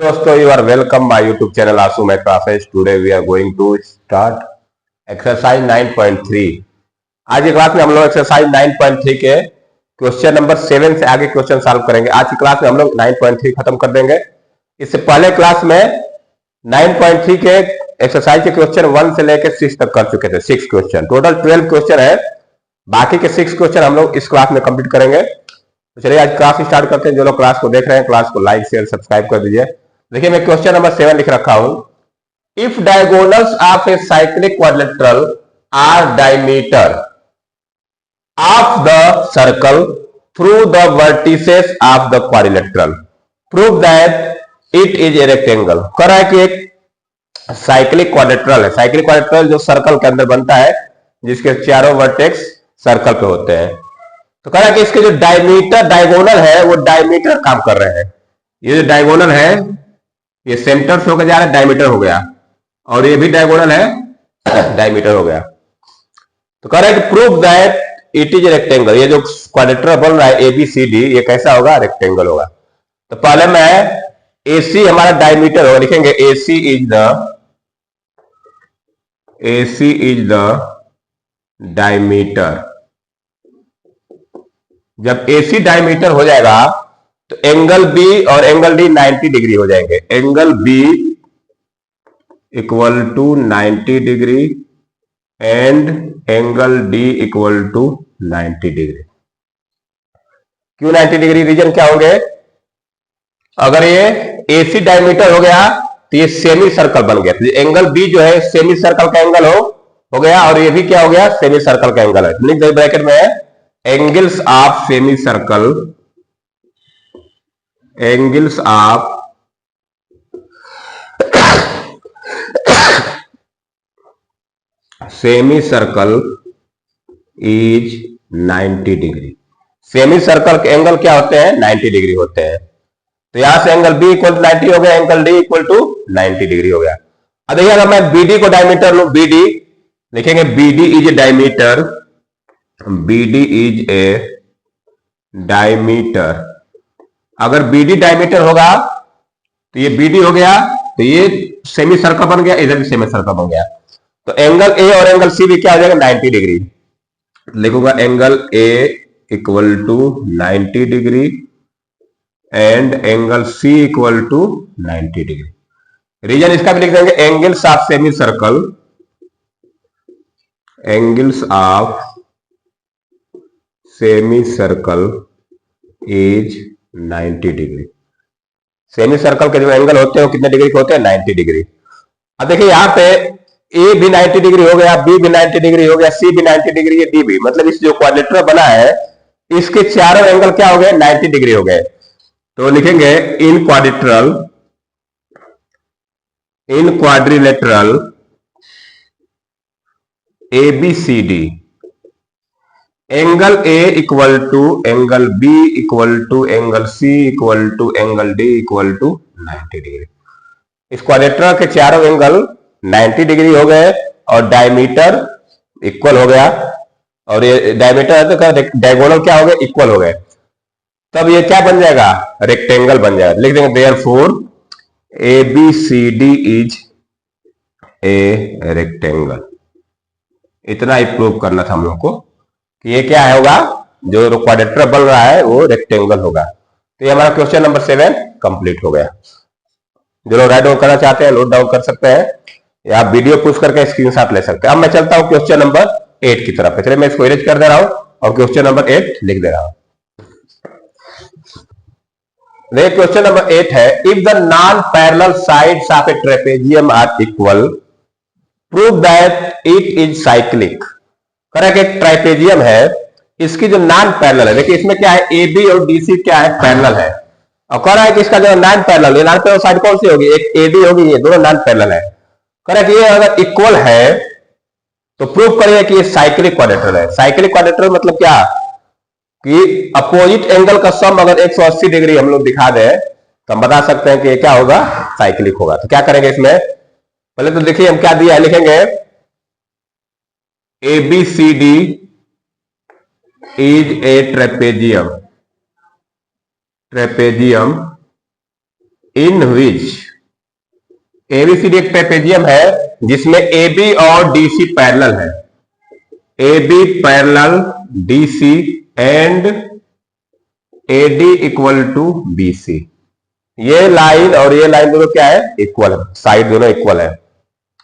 दोस्तों, you are welcome my YouTube channel Asu Math Classes. Today we are going to start exercise 9.3. आज की class में हम लोग एक्सरसाइज 9.3 के क्वेश्चन नंबर 7 से आगे क्वेश्चन सॉल्व करेंगे। आज की क्लास में हम लोग 9.3 खत्म कर देंगे। इससे पहले क्लास में 9.3 के एक्सरसाइज के क्वेश्चन 1 से लेकर 6 तक कर चुके थे। 6 क्वेश्चन, टोटल 12 क्वेश्चन है। बाकी के 6 क्वेश्चन हम लोग इस क्लास में कंप्लीट करेंगे। तो चलिए आज क्लास स्टार्ट करते हैं। जो लोग क्लास को देख रहे हैं, क्लास को लाइक शेयर सब्सक्राइब कर दीजिए। देखिए, मैं क्वेश्चन नंबर 7 लिख रखा हूं। If diagonals of a cyclic quadrilateral are diameter of the circle through the vertices of the quadrilateral, prove that it is a rectangle. कह रहा है कि एक साइक्लिक क्वाड्रिलेटरल है। साइक्लिक क्वाड्रिलेटरल जो सर्कल के अंदर बनता है, जिसके चारों वर्टेक्स सर्कल पे होते हैं। तो कह रहा है कि इसके जो डायगोनल है वो डायमीटर काम कर रहे हैं। ये जो डायगोनल है, ये सेंटर से होकर जा रहा है, डायमीटर हो गया, और ये भी डायगोनल है, डायमीटर हो गया। तो कह रहा है कि prove that it is rectangle. ये जो क्वाड्रिलेटरल बन रहा है ABCD, ये कैसा होगा? रेक्टेंगल होगा। तो पहले मैं AC हमारा डायमीटर होगा, लिखेंगे AC इज द डायमीटर। जब AC डायमीटर हो जाएगा तो एंगल B और एंगल D 90 डिग्री हो जाएंगे। Angle B equal to 90 degree and angle D equal to 90 degree. क्यों 90 डिग्री? रीजन क्या होंगे? अगर ये AC डायमीटर हो गया तो ये सेमी सर्कल बन गया। तो एंगल B जो है सेमी सर्कल का एंगल हो गया, और ये भी क्या हो गया? सेमी सर्कल का एंगल है। लिख दे ब्रैकेट में, angles of semi circle, angles of semi circle is 90 degree. Semi circle के एंगल क्या होते हैं? 90 डिग्री होते हैं। तो यहां से एंगल B इक्वल टू 90 हो गया, angle D equal to 90 degree हो गया। अब देखिए, अगर मैं BD को डायमीटर लू, BD लिखेंगे BD is a diameter, BD is a diameter. अगर BD डायमीटर होगा तो ये BD हो गया, तो ये सेमी सर्कल बन गया, इधर भी सेमी सर्कल बन गया। तो एंगल A और एंगल C भी क्या हो जाएगा? 90 डिग्री। लिखूंगा angle A equal to 90 degree and angle C equal to 90 degree. Reason इसका भी लिख देंगे, angles of semi circle, angles of semi circle is 90 degree. Semi circle के जो एंगल होते हैं वो कितने डिग्री के होते हैं? 90 डिग्री। अब देखिए, यहां पे A भी 90 डिग्री हो गया, B भी 90 डिग्री हो गया, C भी 90 डिग्री है, D भी। मतलब इस जो क्वाड्रिलेटरल बना है, इसके चारों एंगल क्या हो गए? 90 डिग्री हो गए। तो लिखेंगे in quadrilateral ABCD, angle A equal to angle B equal to angle C equal to angle D equal to 90 degree. इस क्वाड्रिलेटरल के चारों एंगल 90 डिग्री हो गए और डायमीटर इक्वल हो गया, और ये डायमीटर है तो डायगोनल क्या हो गए? इक्वल हो गए। तब ये क्या बन जाएगा? रेक्टेंगल बन जाएगा। लिख देंगे therefore ABCD is a rectangle. इतना ही प्रूव करना था हम लोग को कि ये क्या होगा? जो क्वाड्रिलेटरल बन रहा है वो रेक्टेंगल होगा। तो ये हमारा क्वेश्चन नंबर 7 कंप्लीट हो गया। जो लोग राइट डाउन करना चाहते हैं नोट डाउन कर सकते हैं, या आप वीडियो पुश करके स्क्रीनशॉट ले सकते हैं। अब मैं चलता हूं क्वेश्चन नंबर 8 की तरफ। चलिए, मैं इसको इरेज कर दे रहा हूं और क्वेश्चन नंबर 8 लिख दे रहा हूं। देखिए, क्वेश्चन नंबर 8 है, if the non parallel sides of a trapezium are equal, prove that it is cyclic. करें कि एक ट्राइपेजियम है, इसकी जो नॉन पैरेलल है, देखिए इसमें क्या है? AB और DC क्या है? पैरेलल है। और कह रहा है कि इसका जो नॉन पैरेलल, ये नॉन पैरेलल साइड कौन सी होगी? एक AD होगी, ये दोनों नॉन पैरेलल है। कह रहा है कि ये अगर इक्वल है तो प्रूव करिए कि ये साइक्लिक क्वाड्रिलेटरल है। साइक्लिक क्वाड्रिलेटरल मतलब क्या? कि अपोजिट एंगल का सम अगर 180 डिग्री हम लोग दिखा दे तो हम बता सकते हैं कि ये क्या होगा? साइक्लिक होगा। तो क्या करेंगे इसमें? पहले तो देखिए हम क्या दिया है, लिखेंगे ABCD is a trapezium in which ABCD एक ट्रेपेजियम है जिसमें AB और DC पैरेलल है, AB parallel DC and AD equal to BC। ये लाइन और ये लाइन दोनों क्या है, इक्वल है, साइड दोनों इक्वल है।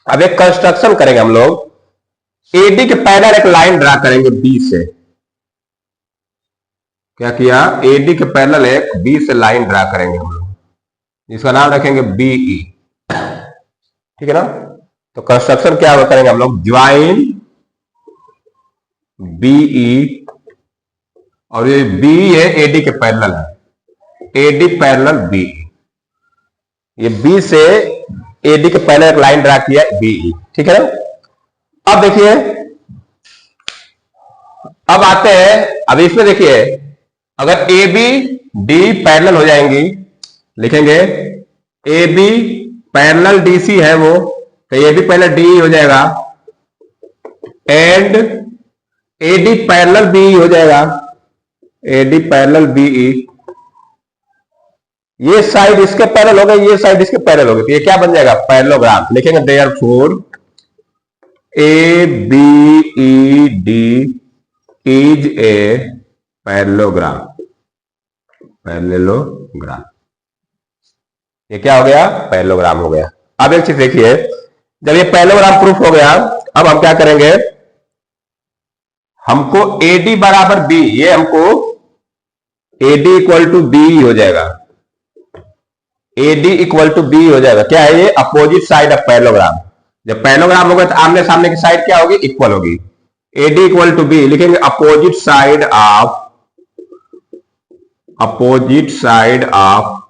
अब एक कंस्ट्रक्शन करेंगे हम लोग, AD के पैरेलल एक लाइन ड्रा करेंगे B से। क्या किया, AD के पैरेलल एक B से लाइन ड्रा करेंगे हम लोग, जिसका नाम रखेंगे BE। ठीक है ना। तो कंस्ट्रक्शन क्या करेंगे हम लोग, ज्वाइन BE, और ये BE है AD के पैरेलल है, AD पैरेलल BE। ये B से AD के पैरेलल एक लाइन ड्रा किया BE। ठीक है ना। अब देखिए, अब आते हैं, अब इसमें देखिए, अगर AB D पैरेलल हो जाएंगी, लिखेंगे AB पैरेलल DC है वो, तो ये भी पैरेलल DE हो जाएगा, एंड AD पैरेलल BE हो जाएगा, AD पैरेलल BE। ये साइड इसके पैरेलल हो गए, ये साइड इसके पैरेलल हो गए, तो ये क्या बन जाएगा, पैरेललोग्राम। लिखेंगे therefore ABED is a parallelogram, parallelogram. ये क्या हो गया, पैरेललोग्राम हो गया। अब एक चीज देखिए, जब ये पैरेललोग्राम प्रूफ हो गया, अब हम क्या करेंगे, हमको AD बराबर B, ये हमको AD इक्वल टू B हो जाएगा, AD इक्वल टू B हो जाएगा। क्या है ये, अपोजिट साइड ऑफ पैरेललोग्राम। जब पैरेललोग्राम होगा तो आमने सामने की साइड क्या होगी, इक्वल होगी। AD इक्वल टू B, लिखेंगे opposite side of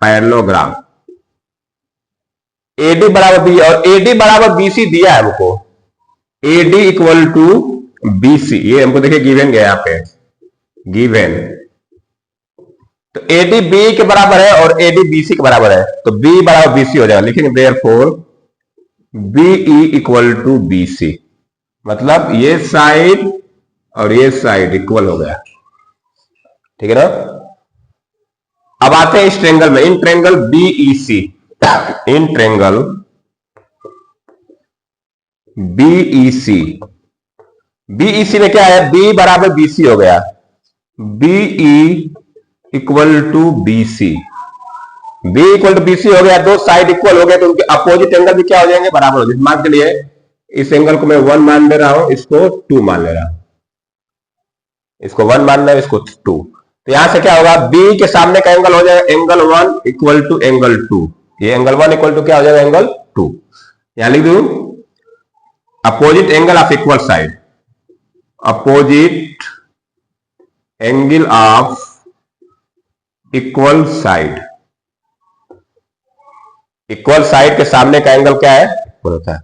parallelogram. AD बराबर B, और AD बराबर BC दिया है हमको, AD इक्वल टू BC, ये हमको देखिए गिवन गया यहाँ पे, गिवन। तो AD B के बराबर है और AD BC के बराबर है, तो B बराबर BC हो जाएगा। लिखेंगे therefore BE equal to BC, मतलब ये साइड और ये साइड इक्वल हो गया। ठीक है ना। अब आते हैं इस ट्रेंगल में, in triangle BEC, in triangle BEC में क्या है, B बराबर BC हो गया, BE equal to BC, B equal to BC हो गया, दो साइड इक्वल हो गए, तो उनके अपोजिट एंगल भी क्या हो जाएंगे, बराबर हो जाएंगे। मान के लिए इस एंगल को मैं 1 मान ले रहा हूं, इसको 2 मान ले रहा हूं, इसको 1 मान रहा हूं, इसको 2। तो यहां से क्या होगा, B के सामने का एंगल हो जाएगा एंगल 1 इक्वल टू एंगल 2, ये एंगल 1 इक्वल टू क्या हो जाएगा, एंगल 2। यहां लिख दू opposite angle of equal side, opposite angle of equal side, equal side के सामने का एंगल क्या है, इक्वल होता है।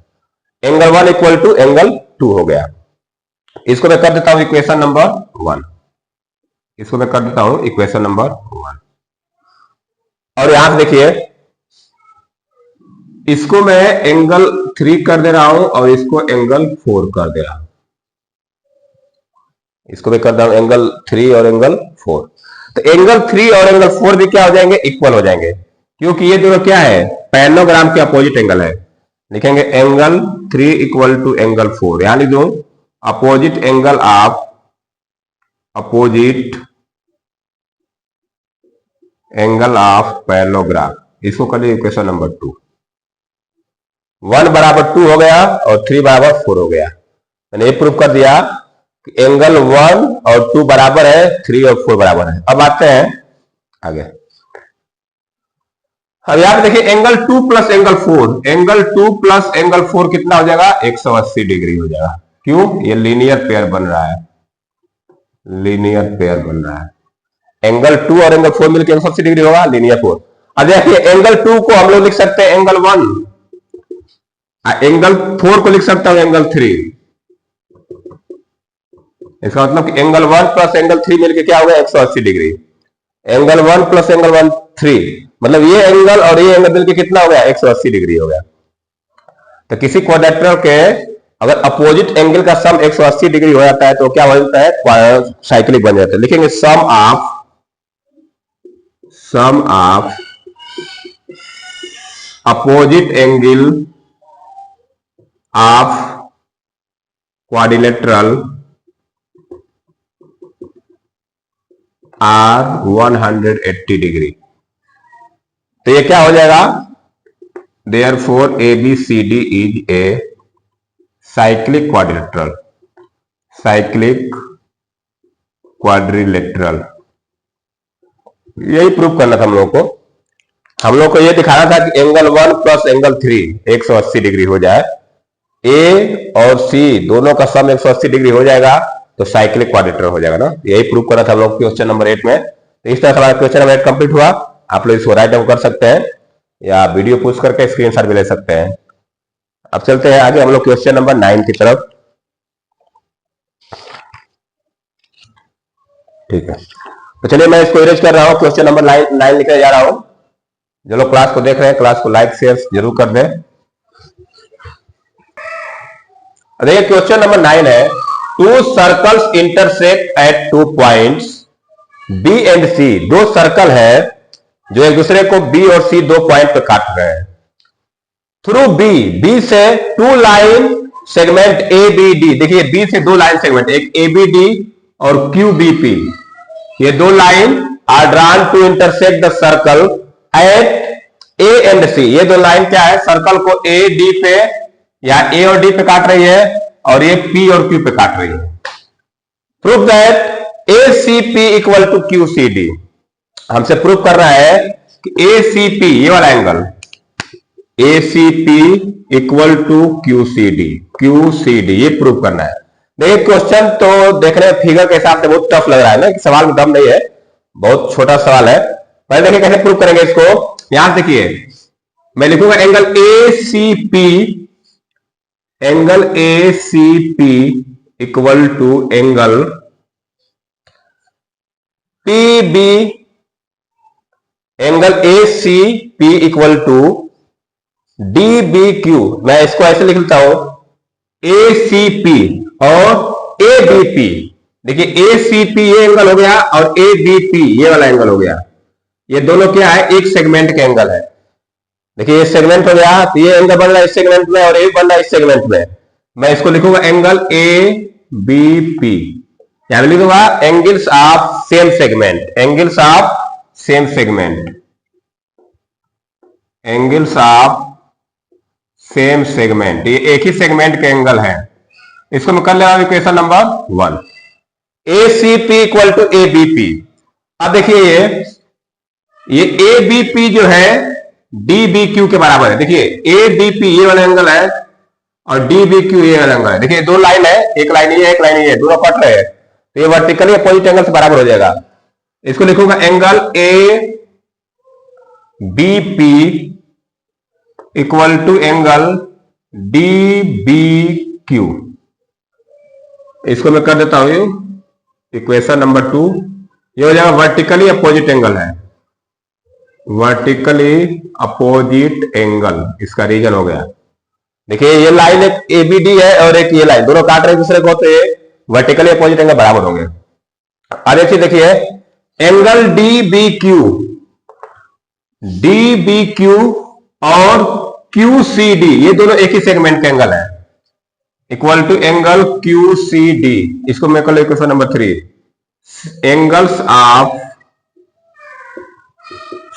एंगल 1 इक्वल टू एंगल 2 हो गया। इसको मैं कर देता हूं इक्वेशन नंबर 1, इसको मैं कर देता हूं इक्वेशन नंबर 1। और यहां से देखिए, इसको मैं एंगल 3 कर दे रहा हूं और इसको एंगल 4 कर दे रहा हूं, इसको मैं कर रहा हूं एंगल 3 और एंगल 4। तो एंगल 3 और एंगल 4 भी क्या हो जाएंगे, इक्वल हो जाएंगे, क्योंकि ये दोनों क्या है, पैरेललोग्राम के अपोजिट एंगल है। लिखेंगे एंगल 3 इक्वल टू एंगल 4, यहां लिख दो opposite angle of, opposite angle of parallelogram, इसको कर लीजिए इक्वेशन नंबर 2। 1 बराबर 2 हो गया और 3 बराबर 4 हो गया। मैंने ये प्रूव कर दिया कि एंगल 1 और 2 बराबर है, 3 और 4 बराबर है। अब आते हैं आगे। अब यहां पे देखिए angle 2 plus angle 4, angle 2 plus angle 4 कितना हो जाएगा, 180 डिग्री हो जाएगा। क्यों, ये लीनियर पेयर बन रहा है, लीनियर पेयर बन रहा है। एंगल 2 और एंगल 4 मिलकर 180 डिग्री होगा, लीनियर 4। अब देखिए एंगल 2 को हम लोग लिख सकते हैं एंगल 1, एंगल 4 को लिख सकता हूं एंगल 3। इसका मतलब कि एंगल 1 प्लस एंगल 3 मिलकर क्या हो गया, 180 डिग्री। एंगल 1 प्लस एंगल 1 3, मतलब ये एंगल और ये एंगल मिलकर कितना हो गया, 180 डिग्री हो गया। तो किसी क्वाड्रेटर के अगर अपोजिट एंगल का सम 180 डिग्री हो जाता है तो क्या हो जाता है, साइक्लिक बन जाता है। लिखेंगे sum of opposite angle of quadrilateral are 180 degree. तो ये क्या हो जाएगा, therefore ABCD is a cyclic quadrilateral, cyclic quadrilateral. यही प्रूव करना था हम लोग को। हम लोग को यह दिखाना था कि एंगल 1 प्लस एंगल 3 180 डिग्री हो जाए, ए और सी दोनों का सम 180 डिग्री हो जाएगा तो साइक्लिक क्वाड्रिलेटरल हो जाएगा ना। यही प्रूव करना था हम लोग क्वेश्चन नंबर 8 में। तो इस तरह हमारा क्वेश्चन नंबर 8 कंप्लीट हुआ। आप लोग इसको राइट डाउन कर सकते हैं या वीडियो पोस्ट करके स्क्रीनशॉट भी ले सकते हैं। अब चलते हैं आगे हम लोग क्वेश्चन नंबर 9 की तरफ। ठीक है, तो चलिए मैं इसको इरेज कर रहा हूं, क्वेश्चन नंबर 9 लिखने जा रहा हूं। जो लोग क्लास को देख रहे हैं क्लास को लाइक शेयर जरूर कर दें। देखिए क्वेश्चन नंबर 9 है, two circles intersect at 2 points B and C. दो सर्कल है जो एक दूसरे को बी और सी 2 पॉइंट पे काट रहे हैं। थ्रू बी से 2 line segment A B D. देखिए बी से 2 लाइन सेगमेंट, एक ए बी डी और क्यू बी पी, ये 2 line are drawn to intersect the circle at A and C. ये 2 लाइन क्या है, सर्कल को ए डी पे या ए और डी पे काट रही है और ये पी और क्यू पे काट रही है। Prove that A C P equal to Q C D. हमसे प्रूव कर रहा है कि ए सी पी, ये वाला angle A C P equal to Q C D, Q C D, ये प्रूव करना है। देखिए क्वेश्चन तो देखने फिगर के हिसाब से बहुत टफ लग रहा है ना, कि सवाल में दम नहीं है, बहुत छोटा सवाल है। पहले देखिए कैसे प्रूव करेंगे इसको। यहां देखिए मैं लिखूंगा angle A C P, angle A C P equal to angle P B, angle A C P equal to D B Q. मैं इसको ऐसे लिख लेता हूं, ए सी पी और ए बी पी। देखिए ए सी पी ये एंगल हो गया और ए बी पी ये वाला एंगल हो गया। ये दोनों क्या है, एक सेगमेंट के एंगल है। देखिए ये सेगमेंट हो गया, तो ये एंगल बन रहा है इस सेगमेंट में और ये बन रहा है इस सेगमेंट में। मैं इसको लिखूंगा एंगल ए बी पी, यहां लिखूंगा angles of same segment, angles of same segment, angles of same segment. ये एक ही सेगमेंट के एंगल है। इसको मैं कर ले रहा हूं equation number 1, A C P equal to A B P. अब देखिए ये ए बी पी जो है डी बी क्यू के बराबर है। देखिए ए बी पी ये वाला एंगल है और डी बी क्यू ये वाला एंगल है। देखिए 2 लाइन है, एक लाइन ये एक लाइन ये, दोनों कट रहे हैं, तो ये वर्टिकली अपोजिट एंगल से बराबर हो जाएगा। इसको लिखूंगा angle A B P equal to angle D B Q. इसको मैं कर देता हूं इक्वेशन नंबर 2। ये हो जाएगा वर्टिकली अपोजिट एंगल है, वर्टिकली अपोजिट एंगल, इसका रीजन हो गया। देखिए ये लाइन एक ए बी डी है और एक ये लाइन, दोनों काट रहे दूसरे को, तो ये वर्टिकली अपोजिट एंगल बराबर होंगे। अब देखिए angle D B Q, D B Q और क्यू सी डी ये दोनों एक ही सेगमेंट के एंगल है, equal to angle Q C D. इसको मैं कर लो equation number 3, angles of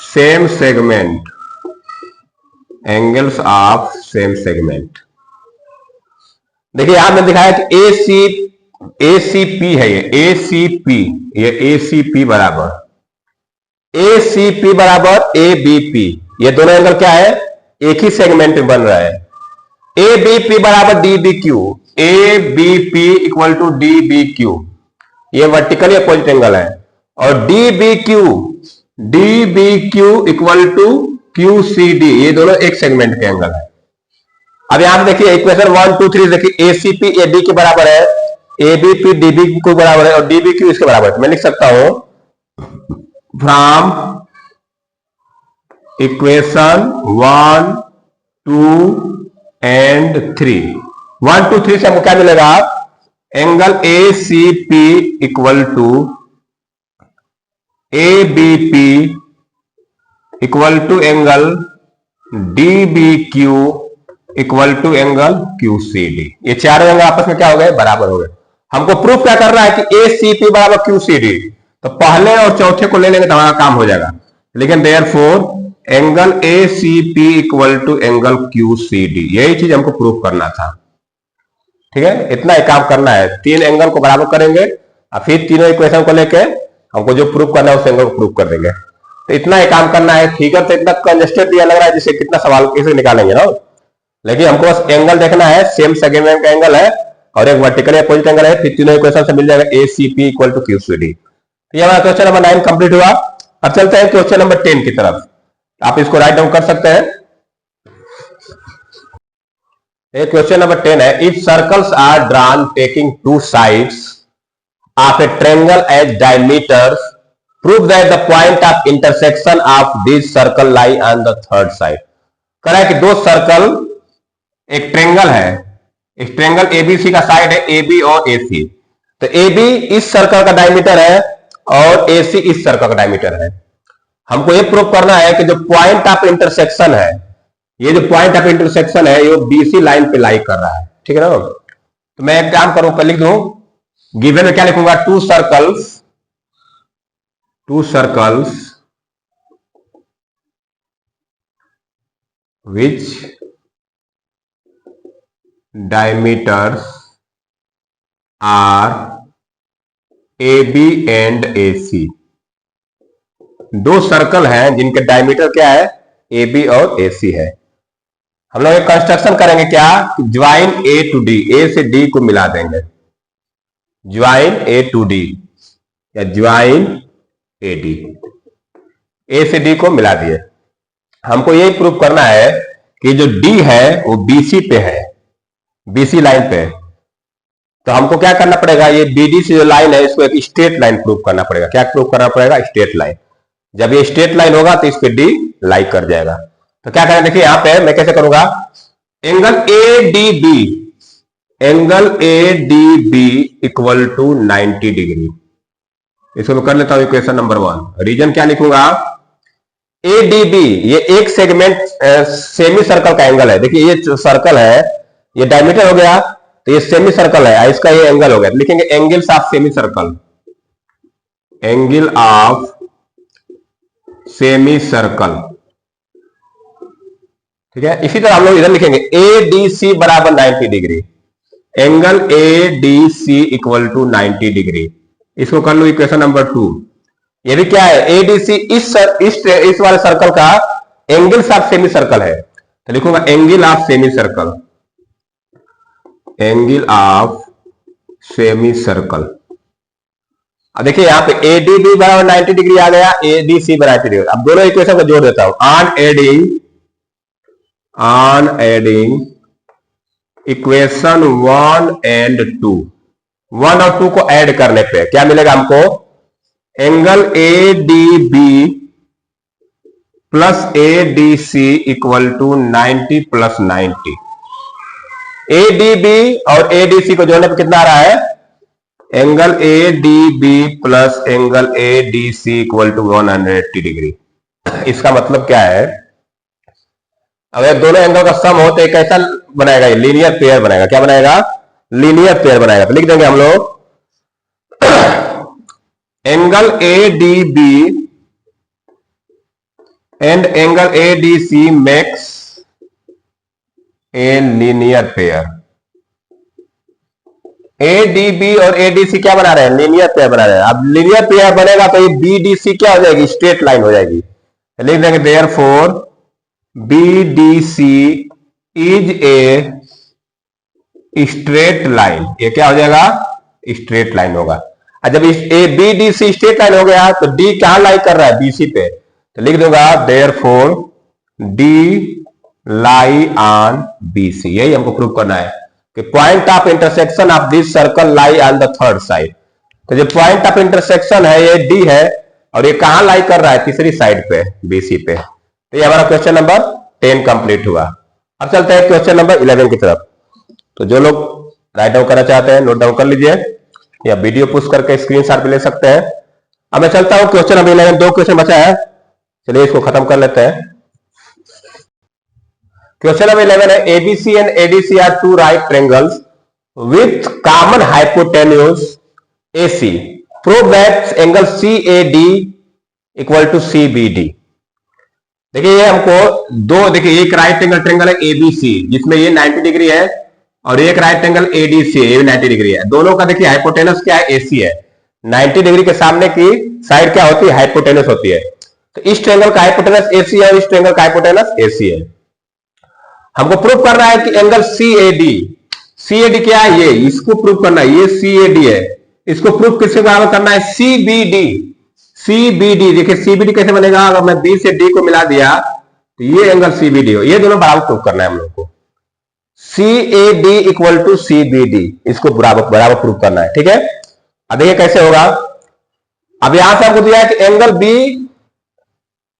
same segment, angles of same segment. देखिए यहां मैंने दिखाया कि ए सी पी है, ये ए सी पी, ये ए सी पी बराबर ए सी पी बराबर ए बी पी। ये दोनों एंगल क्या है, एक ही सेगमेंट में बन रहा है। ए बी पी बराबर D B Q, A B P equal to D B Q, ये वर्टिकली अपोजिट एंगल है। और D B Q equal to Q C D, ये दोनों एक सेगमेंट के एंगल है। अब यहां पे देखिए इक्वेशन 1 2 3, देखिए ए सी पी ए बी के बराबर है, A B P D B को बराबर है और डी बी क्यू इसके बराबर है। मैं लिख सकता हूं फ्रॉम इक्वेशन 1 2 एंड 3, 1 2 3 से हमको क्या मिलेगा, angle A C P equal to A B P equal to angle D B Q equal to angle Q C D. ये चारों एंगल आपस में क्या हो गए, बराबर हो गए। हमको प्रूफ क्या करना है कि ए सी पी बराबर क्यू सी डी, तो पहले और चौथे को ले लेंगे तो हमारा काम हो जाएगा। लेकिन therefore angle A C P equal to angle Q C D, यही चीज हमको प्रूफ करना था। ठीक है, इतना ही काम करना है, तीन एंगल को बराबर करेंगे और फिर तीनों इक्वेशन को लेके हमको जो प्रूफ करना है उस एंगल को प्रूफ कर देंगे। तो इतना ही काम करना है। फिगर तो इतना कंजेस्टेड दिया लग रहा है, जिससे कितना सवाल कैसे निकालेंगे ना, लेकिन हमको बस एंगल देखना है, सेम सेगमेंट का एंगल है और एक वर्टिकल अपोजिट एंगल है, फिर तीनों इक्वेशन से मिल जाएगा A C P equal to Q C D. तो ये हमारा क्वेश्चन नंबर 9 कंप्लीट हुआ। अब चलते हैं क्वेश्चन नंबर 10 की तरफ। आप इसको राइट डाउन कर सकते हैं। क्वेश्चन नंबर 10 है, if circles are drawn taking two sides of a triangle as diameters, prove that the point of intersection of this circle lie on the third side. कह रहा है कि दो सर्कल, एक ट्रायंगल है, इस ट्रायंगल एबीसी का साइड है एबी और एसी। तो एबी इस सर्कल का डायमीटर है और एसी इस सर्कल का डायमीटर है। हमको ये प्रूव करना है कि जो पॉइंट ऑफ इंटरसेक्शन है, ये जो पॉइंट ऑफ इंटरसेक्शन है ये बीसी लाइन पे लाई कर रहा है। ठीक है ना, तो मैं एक काम करूं, लिख दूं, गिवन में क्या लिखूंगा, to circles which diameters are AB and AC। दो सर्कल हैं जिनके डायमीटर क्या है, AB और AC है। हम लोग एक कंस्ट्रक्शन करेंगे क्या, join A to D, A से D को मिला देंगे, ज्वाइन A टू D या ज्वाइन AD, A से D को मिला दिए। हमको ये प्रूव करना है कि जो D है वो BC पे है, BC लाइन पे। तो हमको क्या करना पड़ेगा, ये BD से जो लाइन है इसको एक स्ट्रेट लाइन प्रूव करना पड़ेगा। क्या प्रूव करना पड़ेगा, स्ट्रेट लाइन। जब ये स्ट्रेट लाइन होगा तो इस पे D लाई कर जाएगा। तो क्या करें, देखिए यहां पे मैं कैसे करूंगा, angle ADB equal to 90 degree. इसको मैं कर लेता हूं इक्वेशन नंबर 1। रीजन क्या लिखूंगा, ADB ये एक सेगमेंट सेमी सर्कल का एंगल है। देखिए ये जो सर्कल है ये डायमीटर हो गया, तो ये सेमी सर्कल है, इसका ये एंगल हो गया। लिखेंगे angles of semi circle, angle of semi circle. ठीक है, इसी तरह हम लोग इधर लिखेंगे ADC बराबर 90 degree, angle ADC equal to 90 degree. इसको कर लो इक्वेशन नंबर 2। ये भी क्या है, एडीसी इस वाले सर्कल का एंगल ऑफ सेमी सर्कल है, तो लिखूंगा angle of semi circle, angle of semi circle. अब देखिए यहां पे एडीबी बराबर 90 डिग्री आ गया, एडीसी बराबर 90 डिग्री। अब दोनों इक्वेशन को जोड़ देता हूं, ऑन एडिंग इक्वेशन 1 एंड 2, 1 और 2 को ऐड करने पे क्या मिलेगा हमको, angle ADB plus ADC equal to 90 plus 90। ADB और ADC को जोड़ने पे कितना आ रहा है, angle ADB plus angle ADC equal to 180 degree. इसका मतलब क्या है, अगर दोनों एंगल का सम हो तो एक ऐसा बनाएगा, ये लीनियर पेयर बनाएगा। क्या बनाएगा, लीनियर पेयर बनाएगा। तो लिख देंगे हम लोग angle ADB and angle ADC makes a linear pair. ADB और ADC क्या बना रहे हैं, लीनियर पेयर बना रहे हैं। अब लीनियर पेयर बनेगा तो ये BDC क्या हो जाएगी, स्ट्रेट लाइन हो जाएगी। लिख देंगे therefore BDC is a straight line. ये क्या हो जाएगा, स्ट्रेट लाइन होगा। और जब BDC स्ट्रेट लाइन हो गया तो D कहां लाई कर रहा है, BC पे, तो लिख दूंगा therefore D lie on BC। यही हमको प्रूव करना है कि point of intersection of this circle lie on the third side. तो जो पॉइंट ऑफ इंटरसेक्शन है ये D है और ये कहां लाई कर रहा है, तीसरी साइड पे, BC पे। तो ये हमारा क्वेश्चन नंबर 10 कंप्लीट हुआ। अब चलते हैं क्वेश्चन नंबर 11 की तरफ। तो जो लोग राइट डाउन करना चाहते हैं नोट डाउन कर लीजिए या वीडियो पुश करके स्क्रीनशॉट भी ले सकते हैं। अब मैं चलता हूं क्वेश्चन नंबर 11, 2 क्वेश्चन बचा है, चलिए इसको खत्म कर लेते हैं। क्वेश्चन नंबर 11 है ABC and ADC are two right triangles with common hypotenuse AC. Prove that angle CAD equal to CBD. देखिए ये हमको दो, देखिए एक राइट एंगल ट्रायंगल है ABC जिसमें ये 90 डिग्री है और एक राइट एंगल ADC है, ये भी 90 डिग्री है। दोनों का देखिए हाइपोटेनस क्या है, AC है। 90 डिग्री के सामने की साइड क्या होती है, हाइपोटेनस होती है। तो इस ट्रायंगल का हाइपोटेनस AC है और इस ट्रायंगल का हाइपोटेनस AC है। हमको प्रूव करना है कि एंगल CAD क्या है, ये इसको प्रूव करना है, ये CAD है। इसको प्रूफ किसके बराबर करना है, CBD। देखिए CBD कैसे बनेगा, अगर मैं B से D को मिला दिया तो ये एंगल CBD हो, ये दोनों बराबर प्रूफ करना है हम लोग को। CAD इक्वल टू CBD, इसको बराबर प्रूफ करना है, ठीक है। अब देखिए कैसे होगा। अब यहां से हमको दिया है कि angle B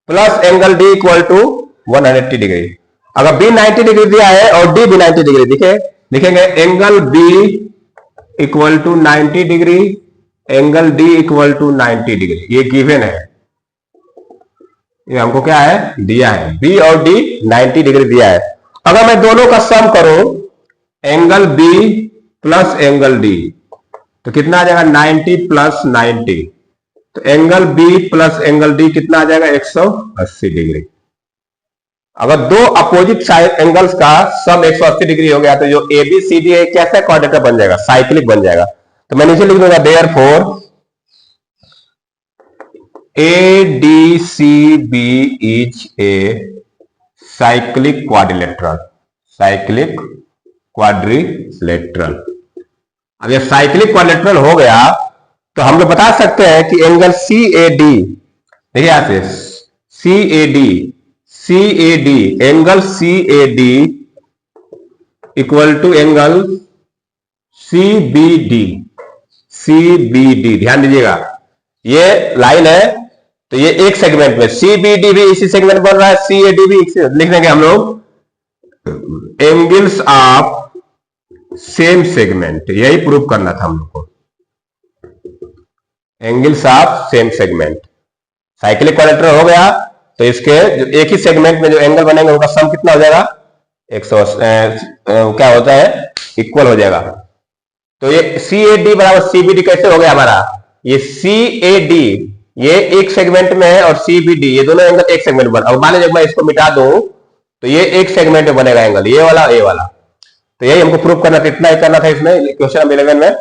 plus angle D equal to 180 degree. अगर B 90 डिग्री दिया है और D भी 90 डिग्री, लिखेंगे angle B equal to 90 degree, angle D equal to 90 degree. ये गिवन है, ये हमको क्या है, दिया है। B और D 90 डिग्री दिया है। अगर मैं दोनों का सम करूं, angle B plus angle D, तो कितना आ जाएगा, 90 प्लस 90। तो angle B plus angle D कितना आ जाएगा, 180 डिग्री। अगर दो अपोजिट साइड एंगल्स का सम 180 डिग्री हो गया तो जो ABCD है कैसा क्वाड्रेटर बन जाएगा, साइक्लिक बन जाएगा। तो मैं नीचे लिख दूंगा therefore ADCB is a cyclic quadrilateral. अब ये साइक्लिक क्वाड्रिलेटरल हो गया तो हम लोग बता सकते हैं कि एंगल CAD, देखिए यहां से CAD angle CAD equal to angle CBD। ध्यान दीजिएगा, ये लाइन है तो ये एक सेगमेंट में, CBD भी इसी सेगमेंट बन रहा है, CAD भी लिख देंगे हम लोग एंगल्स ऑफ सेम सेगमेंट। यही प्रूव करना था हम लोग को, angles of same segment. Cyclic क्वाड्रेटर हो गया तो इसके जो एक ही सेगमेंट में जो एंगल बनेंगे उनका सम कितना हो जाएगा, 100 क्या होता है, इक्वल हो जाएगा। तो ये CAD बराबर CBD कैसे हो गया हमारा, ये CAD ये एक सेगमेंट में है और CBD ये दोनों एंगल एक सेगमेंट में। अब मान लीजिए मैं इसको मिटा दूं तो ये एक सेगमेंट में बनेगा एंगल, ये वाला। तो यही हमको प्रूव करना था, इतना ही करना था इसमें। क्वेश्चन नंबर 11 में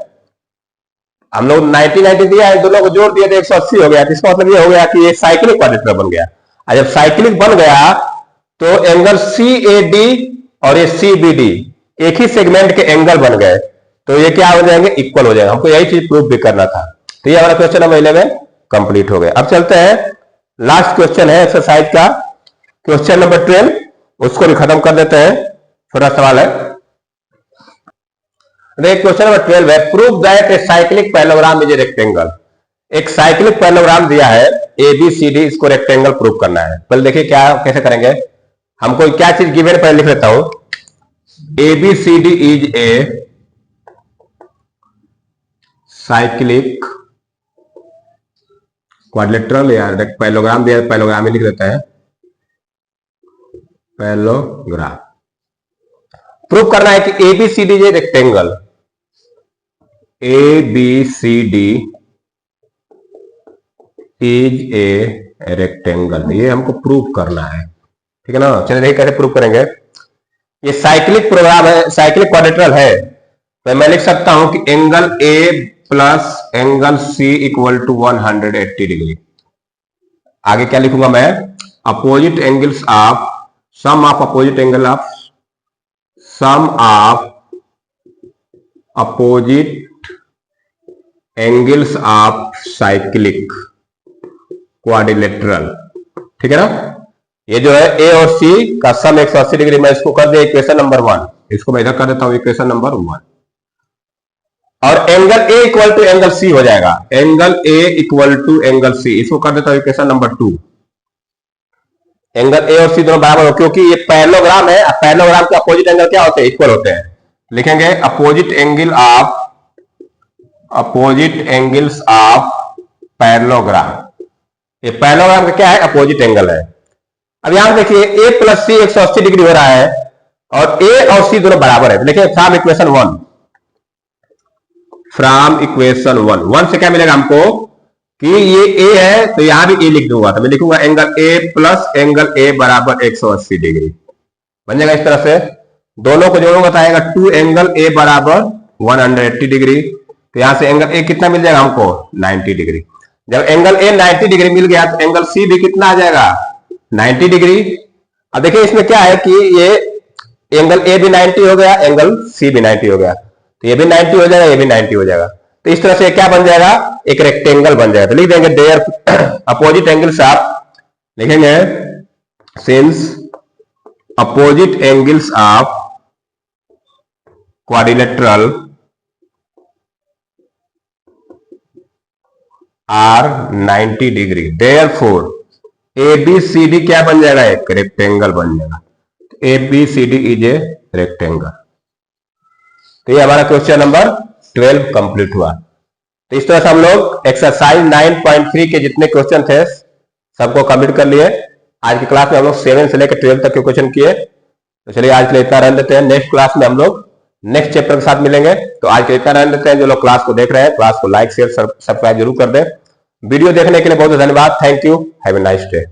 हम लोग 90 दिया है, दोनों को जोड़ दिया तो 180 हो गया। इसका मतलब ये हो गया कि ये साइक्लिक क्वाड्रेटर बन गया। और जब साइक्लिक बन गया तो एंगल CAD और ये CBD एक ही सेगमेंट के एंगल बन गए तो ये क्या हो जाएंगे, इक्वल हो जाएगा। हमको यही चीज प्रूव भी करना था। तो ये हमारा क्वेश्चन नंबर 11 कंप्लीट हो गया। अब चलते हैं, लास्ट क्वेश्चन है एक्सरसाइज का, क्वेश्चन नंबर 12, उसको भी खत्म कर देते हैं। छोटा सवाल है, क्वेश्चन नंबर 12 है prove that a cyclic parallelogram is a rectangle. एक साइक्लिक पैरेललोग्राम दिया है ABCD, इसको रेक्टेंगल प्रूव करना है। पहले देखिए क्या कैसे करेंगे, हमको क्या चीज गिवन पहले लिख लेता हूं। ABCD is a cyclic quadrilateral, या पैरेललोग्राम दिया, पैरेललोग्राम ही लिख देता है, पैरेललोग्राम। प्रूव करना है कि ABCD is a rectangle, ABCD is a rectangle, ये हमको प्रूव करना है, ठीक है ना। चलिए देखिए कैसे प्रूव करेंगे। ये साइक्लिक प्रोग्राम है, साइक्लिक क्वाड्रिलेटरल है, तो मैं लिख सकता हूं कि angle A plus angle C equal to 180 degree. आगे क्या लिखूंगा मैं, opposite angles of sum of opposite angle of sum of opposite angles of cyclic quadrilateral, ठीक है ना। ये जो है A और C का सम 180 डिग्री, मैं इसको कर दिया इक्वेशन नंबर 1, इसको मैं इधर कर देता हूं इक्वेशन नंबर 1। और angle A equal to angle C हो जाएगा, angle A equal to angle C, इसको कर देता हूं इक्वेशन नंबर 2। एंगल A और C दोनों बराबर हो, क्योंकि ये पैरेललोग्राम है। पैरेललोग्राम के अपोजिट एंगल क्या होते हैं, इक्वल होते हैं। लिखेंगे अपोजिट एंगल्स ऑफ पैरेललोग्राम। ये पैरेललोग्राम का क्या है, अपोजिट एंगल है। अब यहां देखिए A प्लस C 180 डिग्री हो रहा है, और ए और सी दोनों बराबर है। देखिए from equation one, from equation one से क्या मिलेगा हमको कि ये ए है तो यहां भी ए लिख दूंगा, तो मैं लिखूंगा angle A plus angle A बराबर 180 डिग्री बन जाएगा। इस तरह से दोनों को जोड़ूंगा तो आएगा 2 एंगल ए बराबर 180 डिग्री। तो यहां से एंगल ए कितना मिल जाएगा हमको 90 डिग्री। जब एंगल ए 90 डिग्री मिल गया तो एंगल सी भी कितना आ जाएगा 90 डिग्री। अब देखिए इसमें क्या है कि ये एंगल ए भी 90 हो गया, एंगल सी भी 90 हो गया, तो ये भी 90 हो जाएगा, ये भी 90 हो जाएगा। तो इस तरह से क्या बन जाएगा, एक रेक्टेंगल बन जाएगा। तो लिख देंगे देयर अपोजिट एंगल्स ऑफ, लिखेंगे since opposite angles of quadrilateral are 90 degree, therefore ABCD क्या बन जाएगा, एक रेक्टेंगल बन जाएगा। ABCD is a rectangle. तो ये हमारा क्वेश्चन नंबर 12 कंप्लीट हुआ। तो इस तरह से हम लोग एक्सरसाइज 9.3 के जितने क्वेश्चन थे सबको कंप्लीट कर लिए। आज की क्लास में हम लोग 7 से लेकर 12 तक के क्वेश्चन किए। तो चलिए आज के लिए इतना रहने देते हैं, नेक्स्ट क्लास में हम लोग नेक्स्ट चैप्टर के साथ मिलेंगे। तो आज के इतना रहने देते हैं। जो लोग क्लास को देख रहे हैं, क्लास को लाइक शेयर सब्सक्राइब जरूर कर दें। वीडियो देखने के लिए बहुत बहुत धन्यवाद। Thank you, have a nice day.